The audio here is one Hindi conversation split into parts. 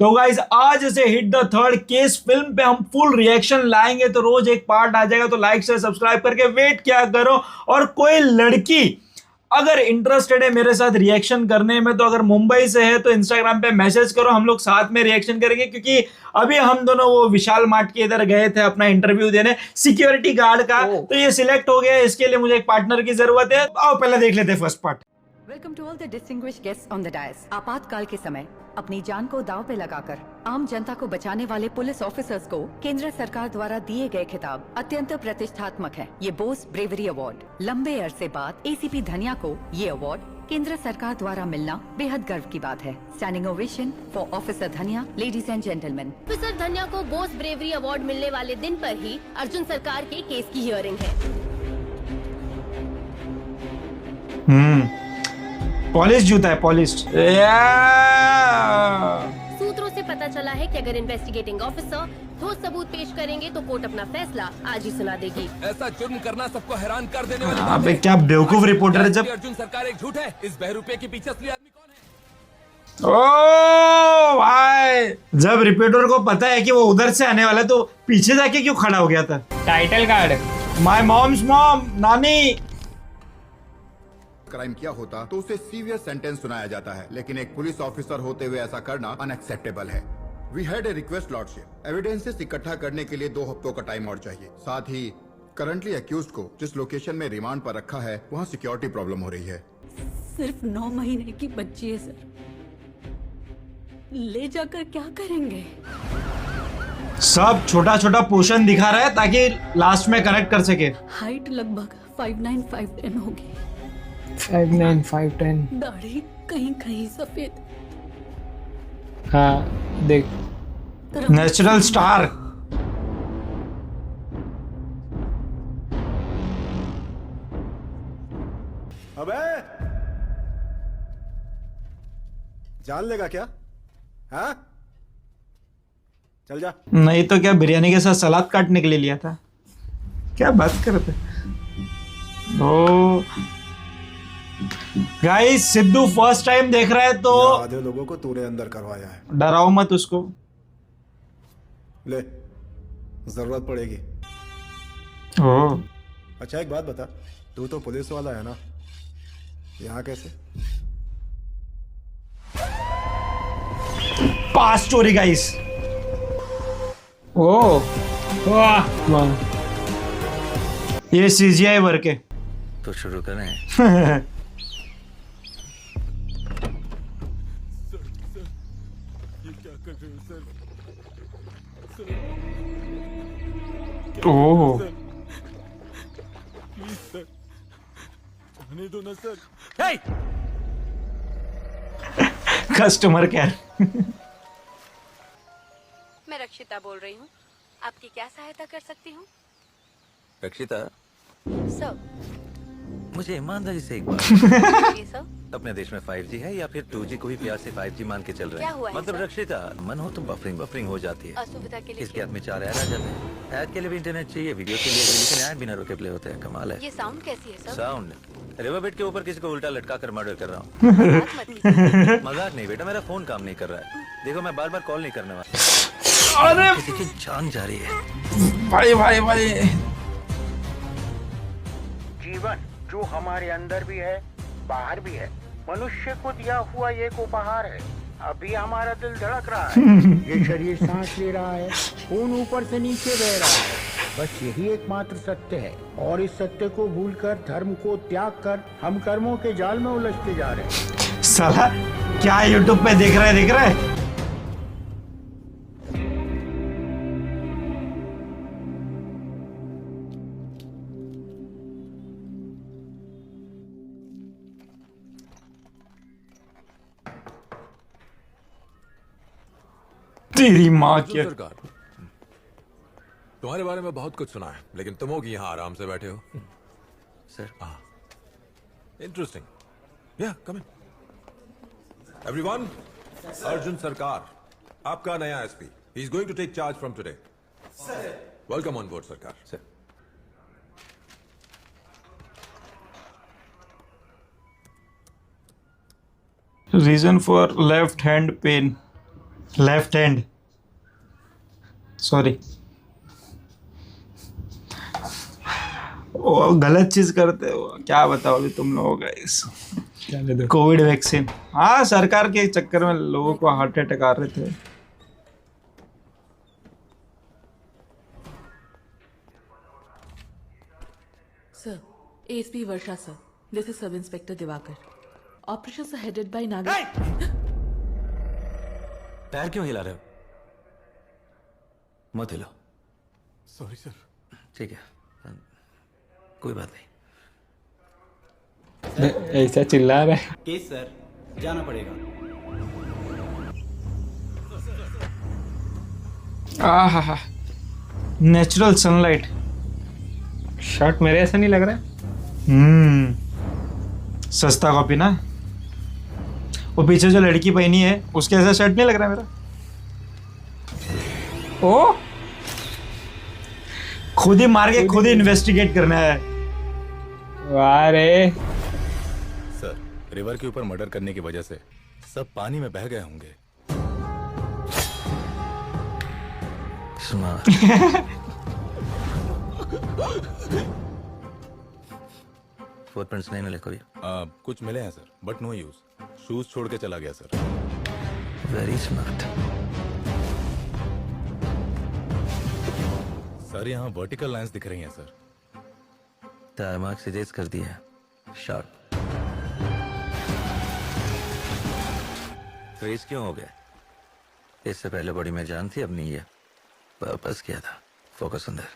तो गाइज आज से hit the third case film पे हम फुल रिएक्शन लाएंगे, तो रोज एक पार्ट आ जाएगा। तो लाइक से सब्सक्राइब करके वेट क्या करो। और कोई लड़की अगर इंटरेस्टेड है मेरे साथ रिएक्शन करने में, तो अगर मुंबई से है तो इंस्टाग्राम पे मैसेज करो, हम लोग साथ में रिएक्शन करेंगे। क्योंकि अभी हम दोनों वो विशाल मार्ट के इधर गए थे अपना इंटरव्यू देने सिक्योरिटी गार्ड का, तो ये सिलेक्ट हो गया। इसके लिए मुझे एक पार्टनर की जरूरत है। आओ पहले देख लेते हैं first part. Welcome to all the distinguished guests on the dais. आपातकाल के समय अपनी जान को दांव पे लगाकर आम जनता को बचाने वाले पुलिस ऑफिसर्स को केंद्र सरकार द्वारा दिए गए खिताब अत्यंत प्रतिष्ठात्मक है। ये बोस ब्रेवरी अवार्ड। लंबे अरसे बाद एसीपी धनिया को ये अवार्ड केंद्र सरकार द्वारा मिलना बेहद गर्व की बात है। स्टैंडिंग ओवेशन फॉर ऑफिसर धनिया। लेडीज एंड जेंटलमैन, ऑफिसर धनिया को बोस ब्रेवरी अवार्ड मिलने वाले दिन पर ही अर्जुन सरकार के केस की हियरिंग है। पॉलिश जूता है, पॉलिश। सूत्रों से पता चला है कि अगर इन्वेस्टिगेटिंग ऑफिसर ठोस सबूत पेश करेंगे तो कोर्ट अपना फैसला आज ही सुना देगी। ऐसा जुर्म करना सबको हैरान कर देने वाली बात है। क्या बेवकूफ रिपोर्टर है। जब अर्जुन सरकार एक झूठ है, इस बहरूपे के पीछे असली आदमी कौन है? ओ भाई, जब रिपोर्टर को पता है कि वो उधर से आने वाला है तो पीछे जाके क्यों खड़ा हो गया था? Title card. My moms mom, नानी। क्राइम किया होता तो उसे सीवियर सेंटेंस सुनाया जाता है, लेकिन एक पुलिस ऑफिसर होते हुए ऐसा करना अनएक्सेप्टेबल है। We had a request lordship, evidences इकट्ठा करने के लिए 2 हफ्तों का टाइम और चाहिए। साथ ही करंटली अक्यूज्ड को जिस लोकेशन में रिमांड पर रखा है वहाँ सिक्योरिटी प्रॉब्लम हो रही है। सिर्फ 9 महीने की बच्ची है सर, ले जाकर क्या करेंगे? सब छोटा छोटा पोर्शन दिखा रहा है ताकि लास्ट में कनेक्ट कर सके। हाइट लगभग 5'9" होगी। 5'9", 5'10". दाढ़ी कहीं कहीं सफेद। हाँ देख, नेचुरल स्टार। अबे जान लेगा क्या? हाँ चल जा। नहीं तो क्या बिरयानी के साथ सलाद काटने के लिए लिया था? क्या बात कर रहे थे? ओ गाइस, सिद्धू फर्स्ट टाइम देख रहा है तो आधे लोगों को तूने अंदर करवाया है। डराओ मत उसको। ले, जरूरत पड़ेगी। ओ अच्छा एक बात बता, तू तो पुलिस वाला है ना, यहाँ कैसे? पास स्टोरी गाइस। ओ वाह वाह, ये सीजीआई वर्क है। तो शुरू करें। ओह कस्टमर केयर। मैं रक्षिता बोल रही हूँ, आपकी क्या सहायता कर सकती हूँ? रक्षिता, सर। मुझे ईमानदारी से एक बात जी सर। अपने देश में 5G है या फिर 2G को भी प्यार से 5G मान के चल रहे क्या हैं? हुआ है, मतलब सर? रक्षिता, मन हो तो बफरिंग हो जाती है। असुविधा के लिए इसके हाथ में 4 ऐड आ जाते हैं। ऐड के लिए भी इंटरनेट चाहिए, वीडियो के लिए भी, लेकिन ऐड बिना रुके प्ले होते हैं। कमाल है। ये साउंड कैसी है सर? साउंड रिवर बेड के ऊपर किसी को उल्टा लटका कर मर्डर कर रहा हूँ। बात मत कीजिए। मजाक नहीं बेटा, मेरा फोन काम नहीं कर रहा है। देखो मैं बार बार कॉल नहीं करने वाला। अरे किसी की जान जा रही है। भाई भाई भाई, जीवन जो हमारे अंदर भी है बाहर भी है, मनुष्य को दिया हुआ एक उपहार है। अभी हमारा दिल धड़क रहा है, ये शरीर सांस ले रहा है, खून ऊपर से नीचे बह रहा है। बस यही एकमात्र सत्य है, और इस सत्य को भूलकर, धर्म को त्याग कर हम कर्मों के जाल में उलझते जा रहे हैं। साला क्या यूट्यूब पे देख रहा है? तेरी माँ के। सरकार, तुम्हारे बारे में बहुत कुछ सुना है, लेकिन तुम होगी यहाँ आराम से बैठे हो। Sir, interesting. Yeah come in. Everyone, Arjun Sarkar, आपका नया SP. He is going to take charge from today. Welcome on board Sarkar. Sir Reason for left hand pain. Left hand, sorry, वो गलत चीज करते हो, क्या बताओ अभी तुम लोगों का इस क्या दे दो? Covid vaccine. हाँ, सरकार के चक्कर में लोगों को हार्ट अटैक आ रहे थे। Sir, ASP Varsha sir. This is Sub Inspector Divakar. Operations are headed by Naga. पैर क्यों हिला रहे हो? मत हिलो। Sorry sir. ठीक है, कोई बात नहीं। ऐसा चिल्ला रहा है। केस सर, जाना पड़ेगा। आहा, नेचुरल सनलाइट। शर्ट मेरे ऐसा नहीं लग रहा है। सस्ता कॉपी ना। वो पीछे जो लड़की पहनी है उसके ऐसा शर्ट नहीं लग रहा मेरा। ओ, खुद ही मार के खुद ही इन्वेस्टिगेट करना है। वाह रे। सर, रिवर के ऊपर मर्डर करने की वजह से सब पानी में बह गए होंगे। स्मार्ट। फुटप्रिंट्स नहीं मिले कोई? कुछ मिले हैं sir, but no use. Shoes छोड़ के चला गया सर। Very smart. सर, यहाँ वर्टिकल लाइंस दिख रही हैं सर। टायर मार्क सजेस्ट कर दिया है। शार्प। फ्रीज क्यों हो गया? इससे पहले बॉडी में जान थी, अब नहीं है। पर्पस क्या था? फोकस अंदर।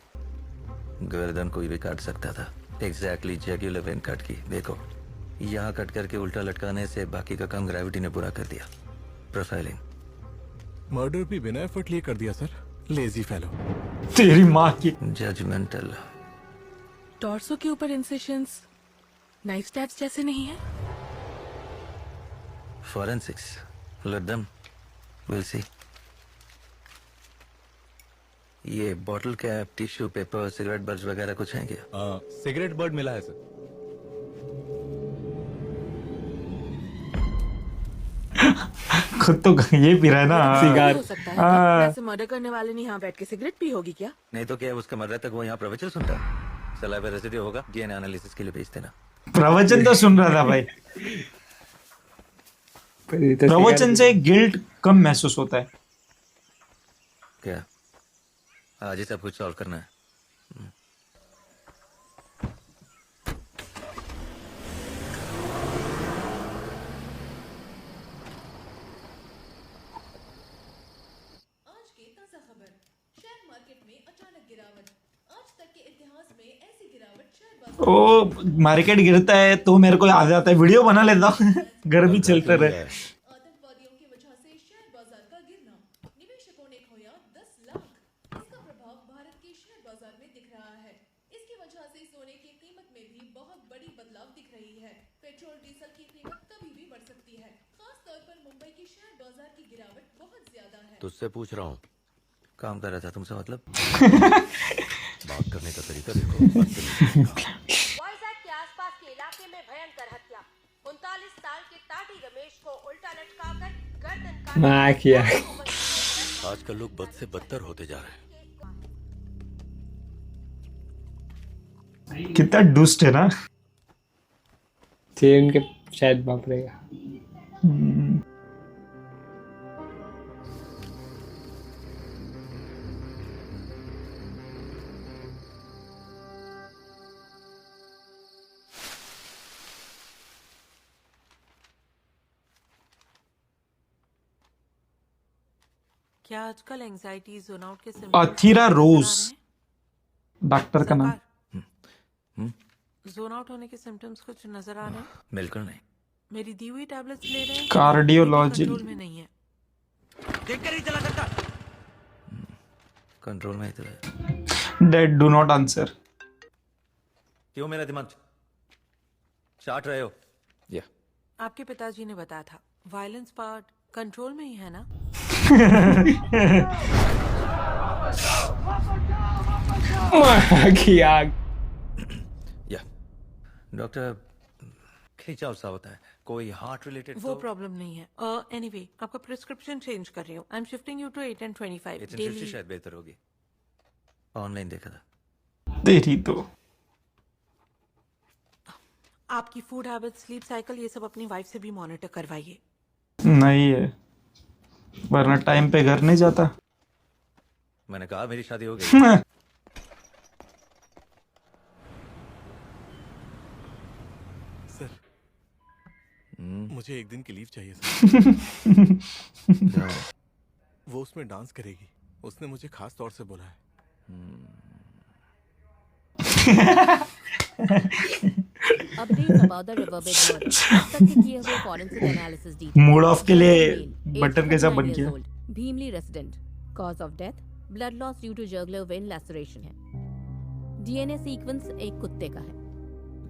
गर्दन कोई भी काट सकता था। एग्जैक्टली जगुलर वेन कट की। देखो, यहाँ कट करके उल्टा लटकाने से बाकी का काम ग्रेविटी ने पूरा कर दिया। प्रोफाइलिंग। मर्डर भी बिना एफर्ट लिए कर दिया सर। Lazy fellow. तेरी माँ की। जजमेंटल। टॉर्सो के ऊपर इंसेशंस नाइफ स्टैब्स जैसे नहीं है? Forensics. Let them, will see. ये bottle cap, tissue paper, cigarette butts वगैरह कुछ हैं क्या? सिगरेट बर्ड मिला है सर। खुद तो ये पी रहा है ना सिगार। हो सकता है हाँ। ऐसे मर्डर करने वाले ने यहाँ बैठ के सिगरेट पी होगी क्या? नहीं तो क्या उसका मरने तक वो यहाँ प्रवचन सुनता? सलाइवा रेसिड्यू होगा, डीएनए एनालिसिस के लिए भेज देना। प्रवचन तो सुन रहा था भाई। पर ये तो प्रवचन से गिल्ट कम महसूस होता है। क्या आज ही सब कुछ सॉल्व करना है? आज की ताजा खबर। शेयर मार्केट में अचानक गिरावट। आज तक के इतिहास में ऐसी गिरावट शेयर बाजार। ओ, मार्केट गिरता है तो मेरे को याद आता है, वीडियो बना लेता हूँ। घर भी चलते रहे। आतंकवादियों की वजह से शेयर बाजार का गिरना। निवेशकों ने खोया 10 लाख। इसका प्रभाव भारत के शेयर बाजार में दिख रहा है। इसकी वजह से सोने की कीमत में भी बहुत बड़ी बदलाव दिख रही है। पेट्रोल डीजल की कीमत कभी भी बढ़ सकती है। खास तौर पर मुंबई की शेयर बाजार की गिरावट बहुत ज्यादा है। तुझसे पूछ रहा हूँ, काम कर रहा था तुमसे मतलब? बात करने का तरीका देखो। वाइजैक के आसपास के इलाके में भयंकर हत्या। 39 साल के टाटी रमेश को उल्टा लटकाकर गर्दन काट माँ किया। आजकल लोग बद से बदतर होते जा रहे हैं। कितना डुस्ट है ना। थे उनके शायद बाप रहेगा। क्या आजकल एंजाइटी जोन आउट के अथीरा रोज, डॉक्टर का नाम। जोन आउट होने के सिम्टम्स कुछ नजर आ रहे हैं? बिल्कुल नहीं। मेरी दी हुई टैबलेट्स ले रहे हैं? कार्डियोलॉजी। कंट्रोल में नहीं है। कंट्रोल में ही तो है। Dead, do not answer. क्यों मेरा दिमाग चाट रहे हो? या आपके पिताजी ने बताया था वायलेंस पार्ट कंट्रोल में ही है ना? माँ की आग। या डॉक्टर खिंचाव सा होता है, कोई हार्ट रिलेटेड वो प्रॉब्लम नहीं है। एनीवे आपका प्रिस्क्रिप्शन चेंज कर रही हूँ। I am shifting you to 8 and 25 daily. शायद बेहतर होगी। ऑनलाइन देखा था। तेरी तो आपकी फूड हैबिट, स्लीप साइकिल, ये सब अपनी वाइफ से भी मॉनिटर करवाइए। नहीं है, वरना टाइम पे घर नहीं जाता। मैंने कहा मेरी शादी हो गई। सर मुझे एक दिन की लीव चाहिए सर। वो उसमें डांस करेगी, उसने मुझे खास तौर से बोला है। Updates about the Riverbed murder. अब तक के किए हुए forensic analysis details. Mood off के लिए Male, बटन age कैसा 39 बन years गया? old, Bhimli resident. Cause of death, blood loss due to jugular vein laceration है। DNA sequence एक कुत्ते का है।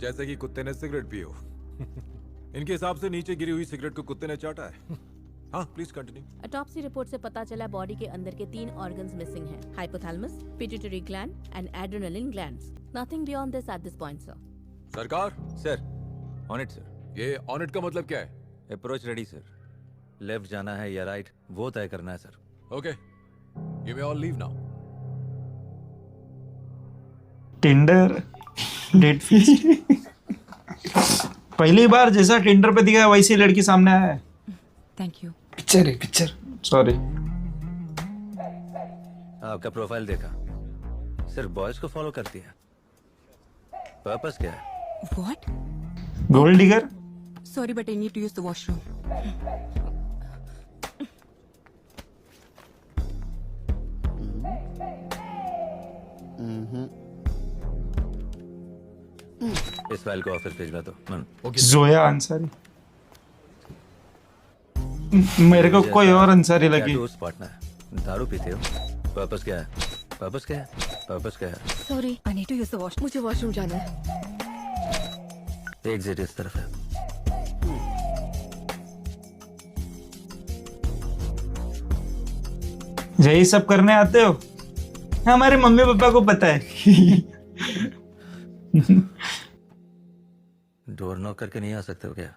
जैसे कि कुत्ते ने सिगरेट पी हो। इनके हिसाब से नीचे गिरी हुई सिगरेट को कुत्ते ने चाटा है। हाँ, प्लीज कंटिन्यू। ऑटोप्सी रिपोर्ट से पता चला बॉडी के अंदर के 3 ऑर्गन्स मिसिंग हैं। Hypothalamus, pituitary gland and adrenaline glands. Nothing beyond this at this point sir. सरकार, सर ऑन इट सर। ये ऑन इट का मतलब क्या है? Approach ready sir. लेफ्ट जाना है या राइट वो तय करना है sir. Okay, you may all leave now. Tinder date fix. पहली बार जैसा टिंडर पे दिखा वैसी लड़की सामने आया है। Thank you. पिक्चर है पिक्चर, सॉरी। आपका प्रोफाइल देखा, सिर्फ बॉयज को फॉलो करती है। पर्पस क्या है? What? Gold digger. Sorry but I need to use the washroom. इस फाइल को ऑफिस भेजना तो जोया अंसारी। मेरे को कोई और अंसारी लगी। पार्टनर दारू पीते हो? पर्पस क्या है? पर्पस क्या है? पर्पस क्या है? Sorry I need to use the washroom. मुझे वॉशरूम जाना है। एग्जिट इस तरफ है। यही सब करने आते हो? हमारे मम्मी पापा को पता है। डोर नॉक करके नहीं आ सकते हो क्या?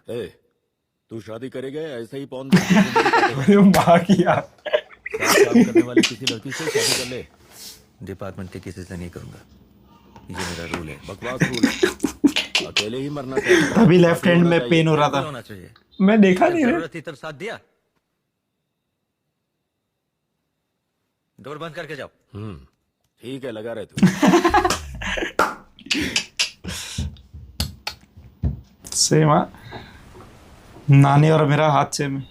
तू शादी करेगा ऐसे ही पौन अरे माँ की यार। काम करने वाली किसी लड़की से शादी कर ले। डिपार्टमेंट के किसी से नहीं करूंगा, ये मेरा रूल है। बकवास रूल है, अकेले ही मरना चाहिए। तभी लेफ्ट हैंड में पेन हो रहा था। होना चाहिए। मैं देखा नहीं। जरूरत थी तब साथ दिया। डोर बंद करके जाओ। ठीक है, लगा रहे तू। सेम हाँ, नानी और मेरा हाथ सेम है।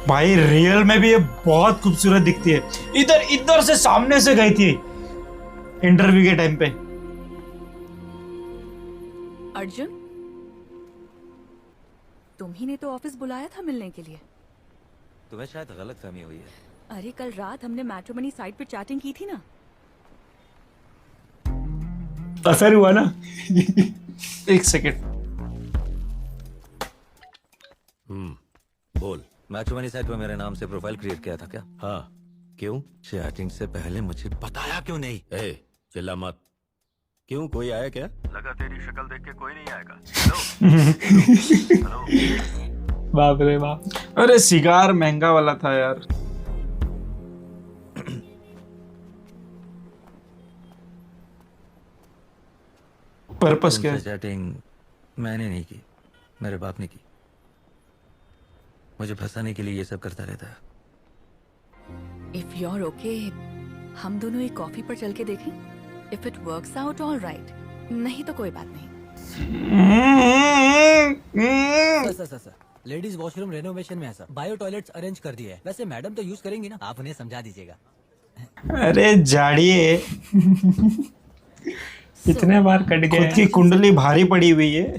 भाई रियल में भी ये बहुत खूबसूरत दिखती है। इधर इधर से सामने से गई थी इंटरव्यू के टाइम पे। अर्जुन, तुम ही ने तो ऑफिस बुलाया था मिलने के लिए। तुम्हें शायद गलत फहमी हुई है। अरे कल रात हमने मैट्रिमोनी साइट पे चैटिंग की थी ना। असर हुआ ना। एक सेकेंड। बोल। मैट्रिमोनी साइट पे मेरे नाम से प्रोफाइल क्रिएट किया था क्या? हाँ, क्यों? चैटिंग से पहले मुझे बताया क्यों नहीं? चिल्ला मत। क्यों, कोई आया क्या? लगा तेरी शक्ल देख के कोई नहीं आएगा। बाप रे बाप। अरे सिगार महंगा वाला था यार। पर्पस क्या है? चैटिंग मैंने नहीं की, मेरे बाप ने की। मुझे फंसाने के लिए ये सब करता रहता है। इफ यू आर ओके, हम दोनों एक कॉफी पर चल के देखें। If it works out all right, नहीं तो कोई बात नहीं। सर लेडीज वॉशरूम रेनोवेशन में है सर। बायो टॉयलेट्स अरेंज कर दिए है। वैसे मैडम तो यूज करेंगी ना, आप उन्हें समझा दीजिएगा। अरे जाड़िए। इतने बार कट गए। खुद की कुंडली भारी पड़ी हुई है।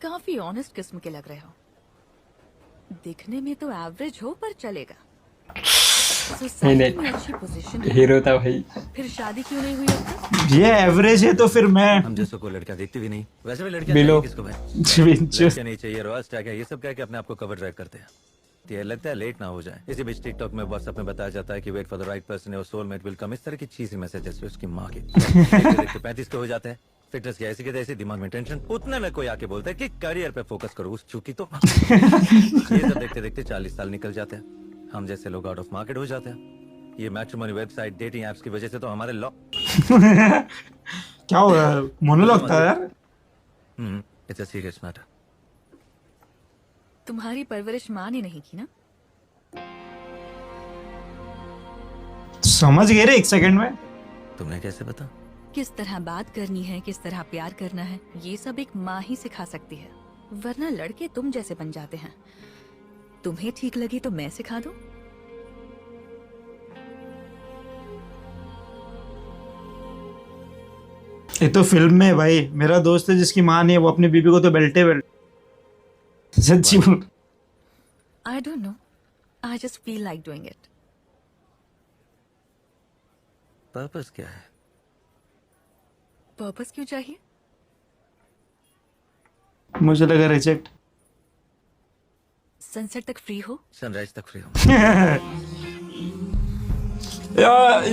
काफी ऑनेस्ट किस्म के लग रहे हो। दिखने में तो एवरेज हो पर चलेगा। सोसाइटी में अच्छी पोजीशन है, हीरो था भाई। फिर शादी क्यों नहीं हुई अब तक? ये एवरेज है तो फिर मैं हम जैसों को लड़कियां देखती भी नहीं, वैसे भी लड़कियां बिलो। चाहिए किसको भाई? विंचेस लड़कियां नहीं चाहिए, रॉयल स्टैक है, ये सब क्या कि अपने आप को कवर ड्राइव करते हैं। ये लगता है लेट ना हो जाए। इसी बीच टिकटॉक में व्हाट्सएप में बताया जाता है कि wait for the right person और सोलमेट विल कम, इस तरह की चीज़ी मैसेजेस उसकी माँ के। देखते 35 के हो जाते हैं, फिटनेस की ऐसी के तैसी, दिमाग में टेंशन, उतने में कोई आके बोलता है कि करियर पे फोकस करो, उस चूकी तो ये सब देखते देखते 40 साल निकल जाते हैं। हम जैसे लोग आउट ऑफ मार्केट हो जाते हैं। ये मैट्रिमोनी वेबसाइट, डेटिंग एप्स की वजह से तो हमारे लॉ क्या हो रहा है? मोनोलॉग था यार। It's a serious matter. तुम्हारी परवरिश माँ ने नहीं की ना? समझ गए रे एक सेकंड में। तुम्हें कैसे पता? किस तरह बात करनी है, किस तरह प्यार करना है, ये सब एक माँ ही सिखा सकती है, वरना लड़के तुम जैसे बन जाते हैं। तुम्हें ठीक लगी तो मैं सिखा दूं? ये तो फिल्म में है भाई। मेरा दोस्त है जिसकी माँ नहीं है, वो अपनी बीबी को तो बेल्टे बेल्ट। सच्ची बोल। I don't know. I just feel like doing it. Purpose क्या है? पर्पस क्यों चाहिए? मुझे लगा रिजेक्ट। सनसेट तक फ्री हो? सनराइज तक फ्री हो।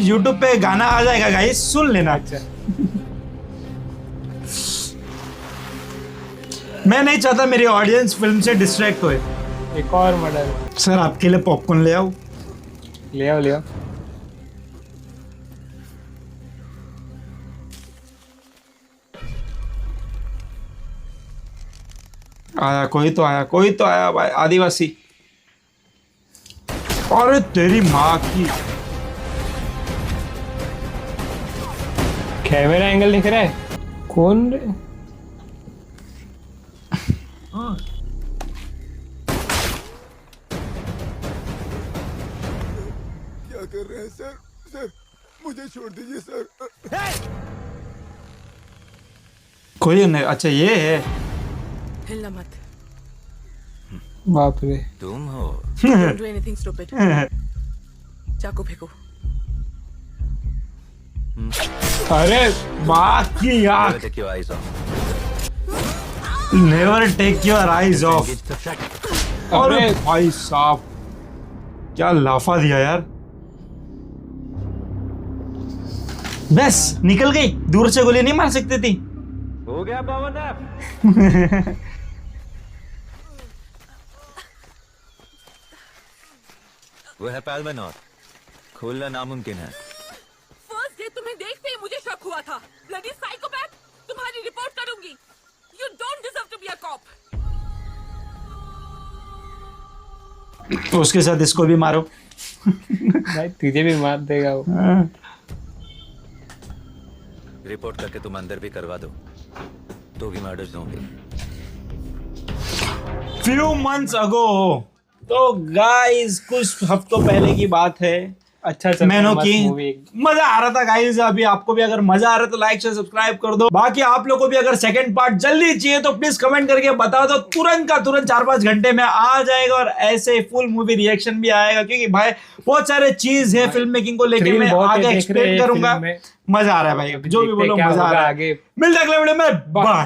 यूट्यूब पे गाना आ जाएगा गाइस, सुन लेना। अच्छा मैं नहीं चाहता मेरी ऑडियंस फिल्म से डिस्ट्रैक्ट होए। एक और मर्डर। सर आपके लिए पॉपकॉर्न ले आओ। ले आओ ले आओ। आया कोई तो आया, कोई तो आया भाई, आदिवासी। अरे तेरी माँ की। कैमरा एंगल दिख रहा है? कौन रे? क्या कर रहे हैं सर? सर मुझे छोड़ दीजिए सर। कोई नहीं। अच्छा ये है। हिलना मत। बाप रे। तुम हो। Don't do anything stupid. चाकू फेंको। अरे माँ की आँख। Take your eyes off. Never take your eyes off. अरे भाई साहब क्या लाफा दिया यार। बस निकल गई, दूर से गोली नहीं मार सकती थी। हो गया पावन ऐप। वो है पैल्मेनॉर, खोलना नामुमकिन है। फर्स्ट डे तुम्हें देखते ही मुझे शक हुआ था। ब्लडी साइकोपैथ, तुम्हारी रिपोर्ट करूंगी। You don't deserve to be a cop. तो उसके साथ इसको भी मारो। भाई तुझे भी मार देगा वो। रिपोर्ट करके तुम अंदर भी करवा दो तो भी मर्डर्स होंगे। फ्यू मंथ्स अगो, तो गाइस कुछ हफ्तों पहले की बात है। अच्छा मैंने की मजा आ रहा था गाइस। अभी आपको भी अगर मजा आ रहा है तो लाइक शेयर सब्सक्राइब कर दो। बाकी आप लोगों को भी अगर सेकंड पार्ट जल्दी चाहिए तो प्लीज कमेंट करके बता दो। तुरंत का तुरंत 4-5 घंटे में आ जाएगा और ऐसे फुल मूवी रिएक्शन भी आएगा, क्योंकि भाई बहुत सारे चीज है फिल्म मेकिंग को लेकर, मैं आगे एक्सप्लेन करूंगा। मजा आ रहा है भाई, जो भी बोलो मजा आ रहा है। मिलते अगले वीडियो में, बाय।